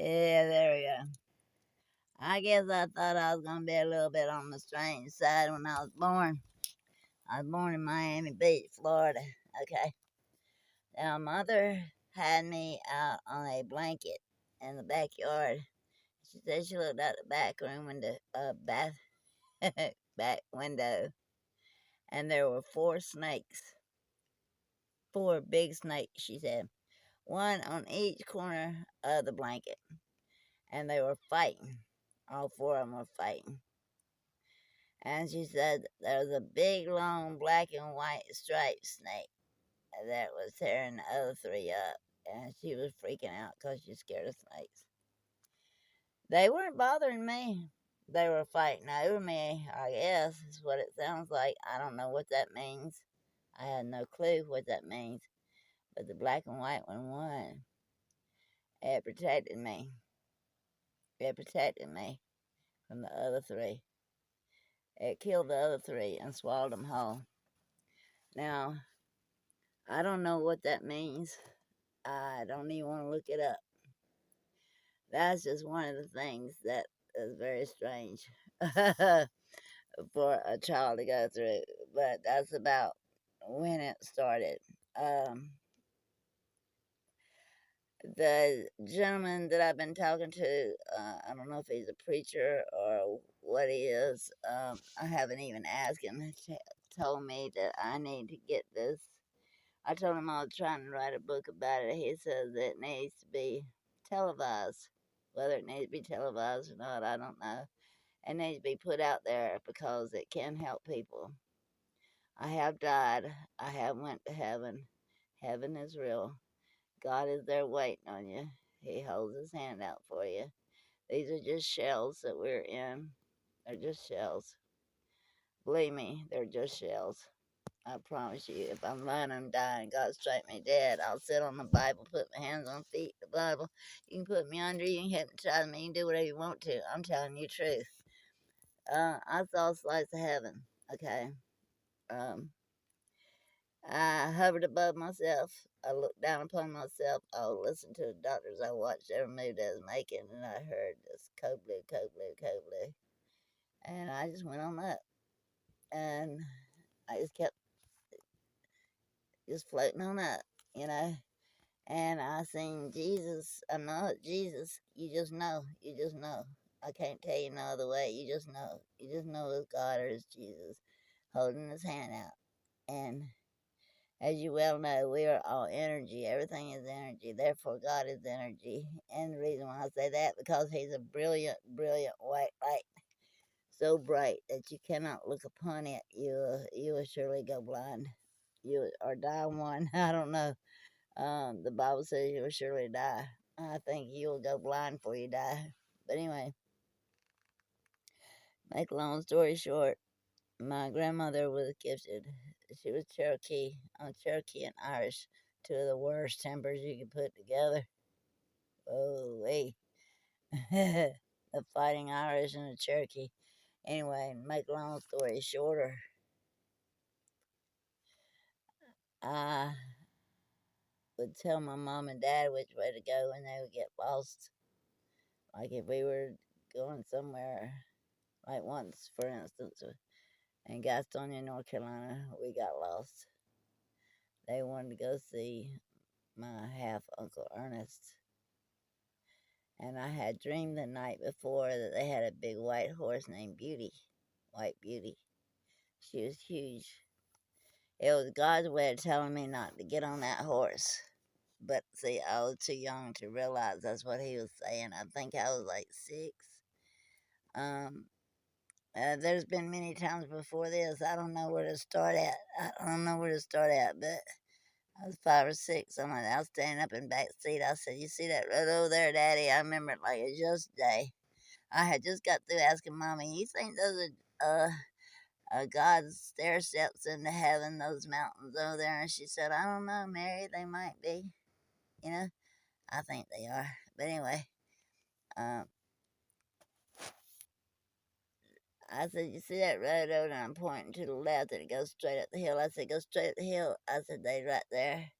Yeah, there we go. I guess I thought I was gonna be a little bit on the strange side when I was born. I was born in Miami Beach, Florida. Okay. Now, mother had me out on a blanket in the backyard. She said she looked out the back room window, back window, and there were four snakes, four big snakes. She said, one on each corner of the blanket, and they were fighting. All four of them were fighting. And she said there was a big, long, black and white striped snake that was tearing the other three up. And she was freaking out because she's scared of snakes. They weren't bothering me. They were fighting over me, I guess, is what it sounds like. I don't know what that means. I had no clue what that means. But the black and white one won. It protected me. It protected me from the other three. It killed the other three and swallowed them whole. Now, I don't know what that means. I don't even want to look it up. That's just one of the things that is very strange for a child to go through. But that's about when it started. Um, the gentleman that I've been talking to, I don't know if he's a preacher or what he is. I haven't even asked him. He told me that I need to get this. I told him I was trying to write a book about it. He says it needs to be televised. Whether it needs to be televised or not, I don't know. It needs to be put out there because it can help people. I have died. I have went to heaven. Heaven is real. God is there waiting on you. He holds his hand out for you. These are just shells that we're in. They're just shells. Believe me, they're just shells. I promise you, if I'm lying, I'm dying. God strike me dead. I'll sit on the Bible, put my hands on feet, the Bible. You can put me under, you can hypnotize me, you can do whatever you want to. I'm telling you the truth. I saw a slice of heaven, okay? Um, I hovered above myself. I looked down upon myself. I listened to the doctors. I watched every move they was making, and I heard this code blue, code blue, code blue. And I just went on up. And I just kept just floating on up, you know? And I seen Jesus. I know it's Jesus. You just know. You just know. I can't tell you no other way. You just know. You just know it's God or it's Jesus holding his hand out. And as you well know, we are all energy. Everything is energy. Therefore, God is energy. And the reason why I say that, because he's a brilliant, brilliant white light. So bright that you cannot look upon it. You will surely go blind. You or die one. I don't know. The Bible says you will surely die. I think you will go blind before you die. But anyway, make a long story short, my grandmother was gifted. She was Cherokee. Cherokee and Irish, two of the worst tempers you could put together. Oh, hey. The fighting Irish and the Cherokee. Anyway, make a long story shorter, I would tell my mom and dad which way to go when they would get lost. Like if we were going somewhere, like once, for instance, in Gastonia, North Carolina, we got lost. They wanted to go see my half uncle Ernest. And I had dreamed the night before that they had a big white horse named Beauty. White Beauty. She was huge. It was God's way of telling me not to get on that horse. But see, I was too young to realize that's what he was saying. I think I was like 6. Um, there's been many times before this. I don't know where to start at. I don't know where to start at, but I was 5 or 6. I was standing up in the back seat. I said, "You see that road over there, Daddy?" I remember it like it's yesterday. I had just got through asking Mommy, "You think those are God's stair steps into heaven? Those mountains over there?" And she said, "I don't know, Mary. They might be. You know, I think they are." But anyway, um, I said, "You see that road over there?" I'm pointing to the left, and it goes straight up the hill. I said, "Go straight up the hill." I said, "They right there.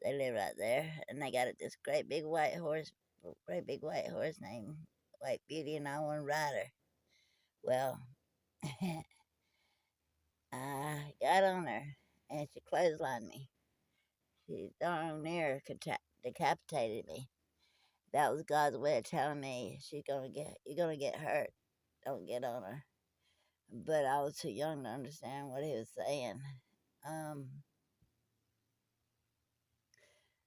They live right there, and they got this great big white horse, a great big white horse named White Beauty, and I want to ride her. Well, I got on her, and she clotheslined me. She darn near decapitated me. That was God's way of telling me you're gonna get hurt. Don't get on her. But I was too young to understand what he was saying. Um,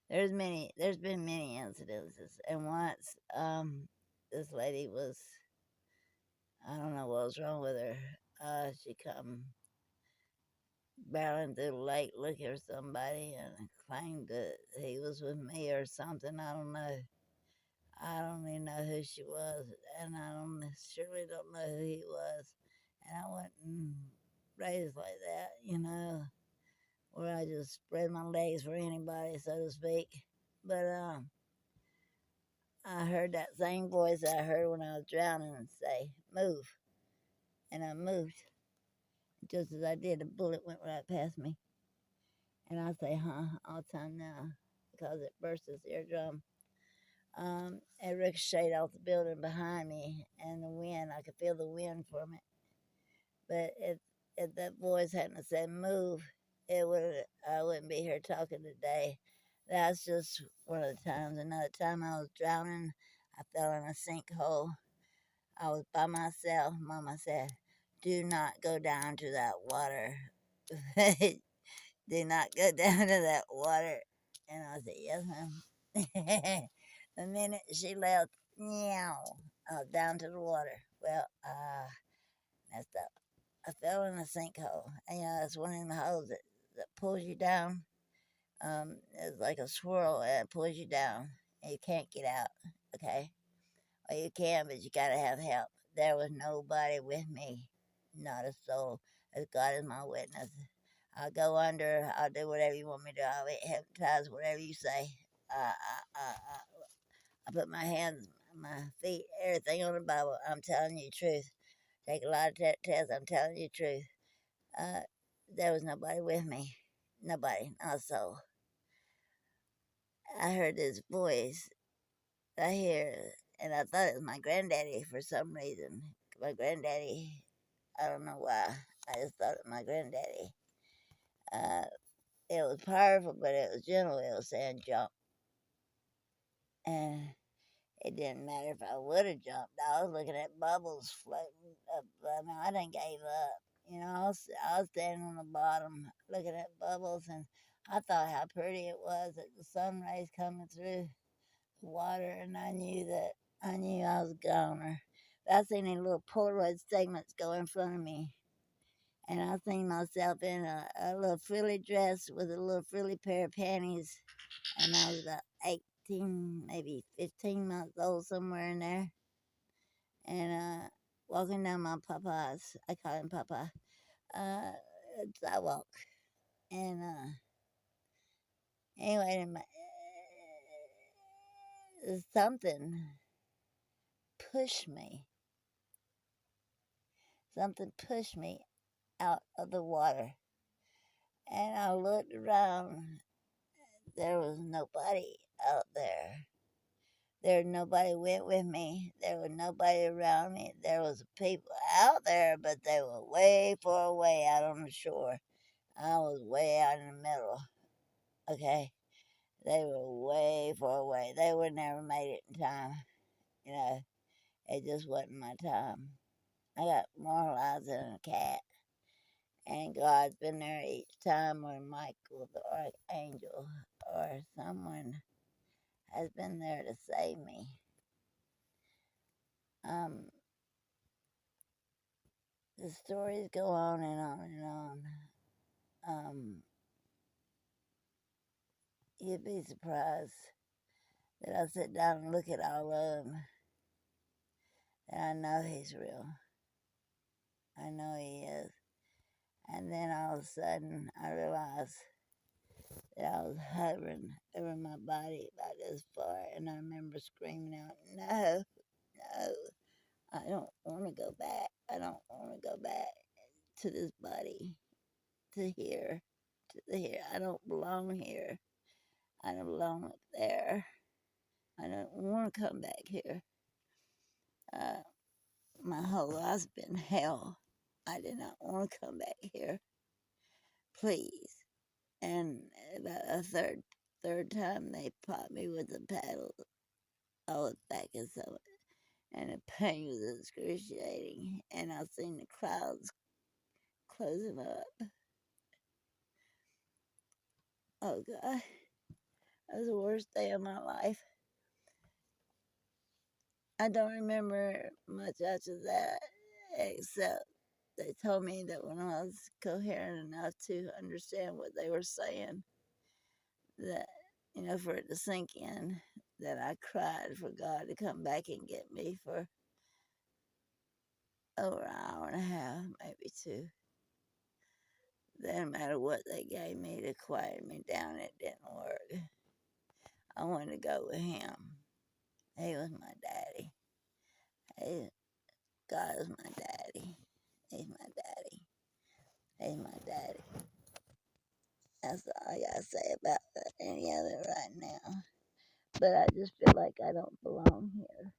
there's been many incidences, and once, this lady was, I don't know what was wrong with her. She come barreling through the lake looking for somebody and claimed that he was with me or something. I don't know. I don't even know who she was, and I surely don't know who he was. And I wasn't raised like that, where I just spread my legs for anybody, so to speak. But I heard that same voice I heard when I was drowning say, "Move," and I moved. Just as I did, a bullet went right past me, and I say, "Huh," all the time now, because it burst his eardrum. It ricocheted off the building behind me, and the wind, I could feel the wind from it. But if that voice hadn't said move, I wouldn't be here talking today. That's just one of the times. Another time I was drowning, I fell in a sinkhole. I was by myself. Mama said, "Do not go down to that water." Do not go down to that water. And I said, "Yes, ma'am." The minute she left, meow, down to the water. Well, messed up. I fell in a sinkhole. And it's one of the holes that pulls you down. It's like a swirl and it pulls you down. And you can't get out. Okay? Well, you can, but you gotta have help. There was nobody with me. Not a soul. As God is my witness. I'll go under. I'll do whatever you want me to do. I'll be hypnotized, whatever you say. I put my hands, my feet, everything on the Bible. I'm telling you the truth. Take a lot of tests. I'm telling you the truth. Uh, there was nobody with me. Nobody, not a soul. I heard this voice. I hear, and I thought it was my granddaddy for some reason. My granddaddy, I don't know why. I just thought it was my granddaddy. Uh, it was powerful, but it was gentle. It was saying jump. And it didn't matter if I would have jumped. I was looking at bubbles floating up. I mean, I didn't give up. I was standing on the bottom looking at bubbles, and I thought how pretty it was that the sun rays coming through the water, and I knew I was a goner. But I seen these little Polaroid segments go in front of me, and I seen myself in a little frilly dress with a little frilly pair of panties, and I was about 18, maybe 15 months old, somewhere in there, and walking down my papa's, I call him Papa, uh, sidewalk, and anyway, something pushed me, something pushed me out of the water, and I looked around. There was nobody out there. There nobody went with me. There was nobody around me. There was people out there, but they were way far away out on the shore. I was way out in the middle. Okay, they were way far away. They would never made it in time. You know, it just wasn't my time. I got more lives than a cat, and God's been there each time, or Michael the archangel, or someone has been there to save me. Um, the stories go on and on and on. You'd be surprised that I sit down and look at all of them, and I know he's real. I know he is. And then all of a sudden, I realized that I was hovering over my body about this far, and I remember screaming out, "No, no, I don't want to go back. I don't want to go back to this body, to here, to here. I don't belong here. I don't belong up there." I don't want to come back here. Uh, my whole life's been hell. I did not want to come back here. Please. And about a third time they popped me with a paddle. I was back in some, and the pain was excruciating. And I seen the clouds closing up. Oh God, that was the worst day of my life. I don't remember much after that, except they told me that when I was coherent enough to understand what they were saying, that, for it to sink in, that I cried for God to come back and get me for over an hour and a half, maybe two. Didn't matter what they gave me to quiet me down, it didn't work. I wanted to go with him. He was my daddy. He, God is my daddy. He's my daddy. He's my daddy. That's all I gotta say about any of it right now. But I just feel like I don't belong here.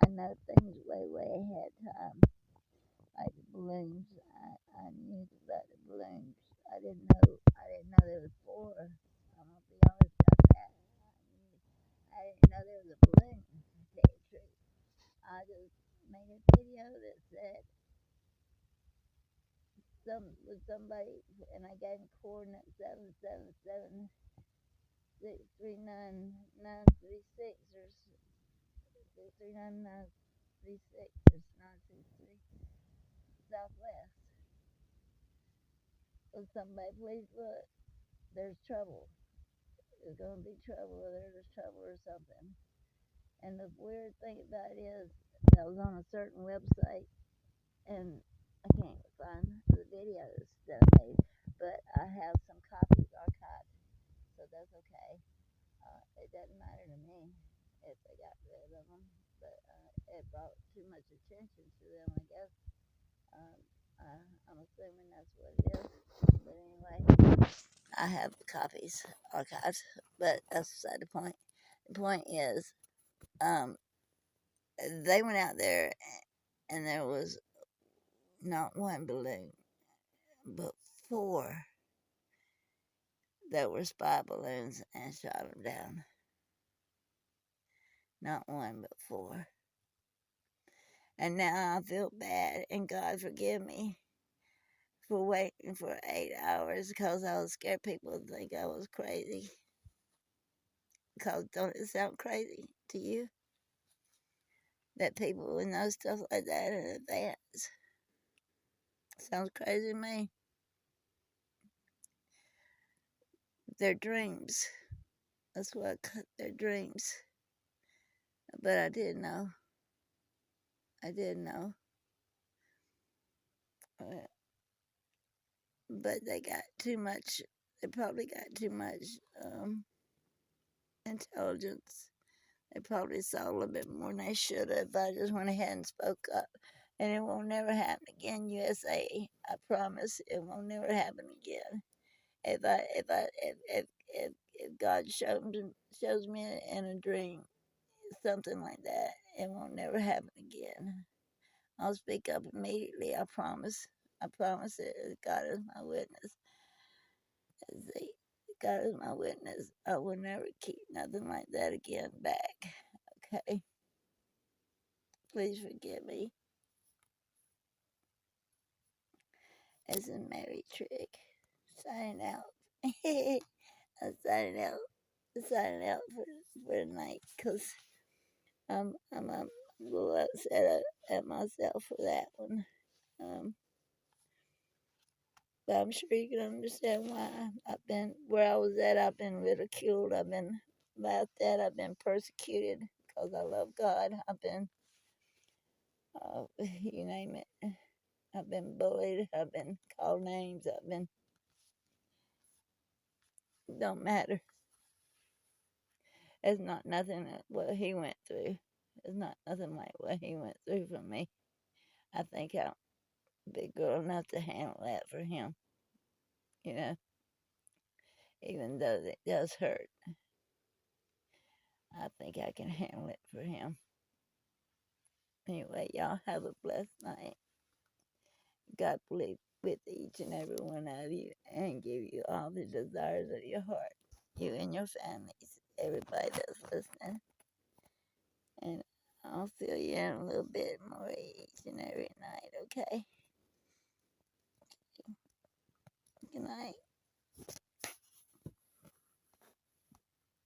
I know things way ahead of time. Like the balloons. I knew about the balloons. I didn't know there was four. I'm gonna be honest about that. I didn't know there was a balloon, to tell you the truth. I just made a video that said with somebody, and I gave him coordinates 777 639 936 or 639 936 or 923 Southwest. Will somebody please look? There's trouble. There's gonna be trouble, or there's trouble or something. And the weird thing about it is, I was on a certain website, and I can't find the videos that I made, but I have some copies archived, so that's okay. It doesn't matter to me if they got rid of them, but it brought too much attention to them, I guess. Um, I'm assuming that's what it is. But anyway, I have the copies archived, but that's beside the point. The point is, um, they went out there and there was not one balloon, but four that were spy balloons and shot them down. Not one, but four. And now I feel bad, and God forgive me for waiting for 8 hours because I was scared people would think I was crazy. Because don't it sound crazy to you that people would know stuff like that in advance? Sounds crazy to me. They're dreams. That's what I cut their dreams. But I didn't know. I didn't know. But they got too much. They probably got too much intelligence. They probably saw a little bit more than they should have. I just went ahead and spoke up. And it won't never happen again, USA. I promise it won't never happen again. If God shows me in a dream something like that, it won't never happen again. I'll speak up immediately. I promise. I promise it. God is my witness. See, God is my witness. I will never keep nothing like that again back. Okay? Please forgive me. It's a Mary Trick. Signing out. I'm signing out. Signing out for the night because I'm a little upset at myself for that one. Um, but I'm sure you can understand why I've been where I was at. I've been ridiculed. I've been laughed at. I've been persecuted because I love God. I've been, you name it. I've been bullied. I've been called names. I've been, don't matter. It's not nothing like what he went through. It's not nothing like what he went through for me. I think I'm big girl enough to handle that for him. You know, even though it does hurt. I think I can handle it for him. Anyway, y'all have a blessed night. God bless with each and every one of you and give you all the desires of your heart. You and your families, everybody that's listening. And I'll see you in a little bit more each and every night, okay? Good night.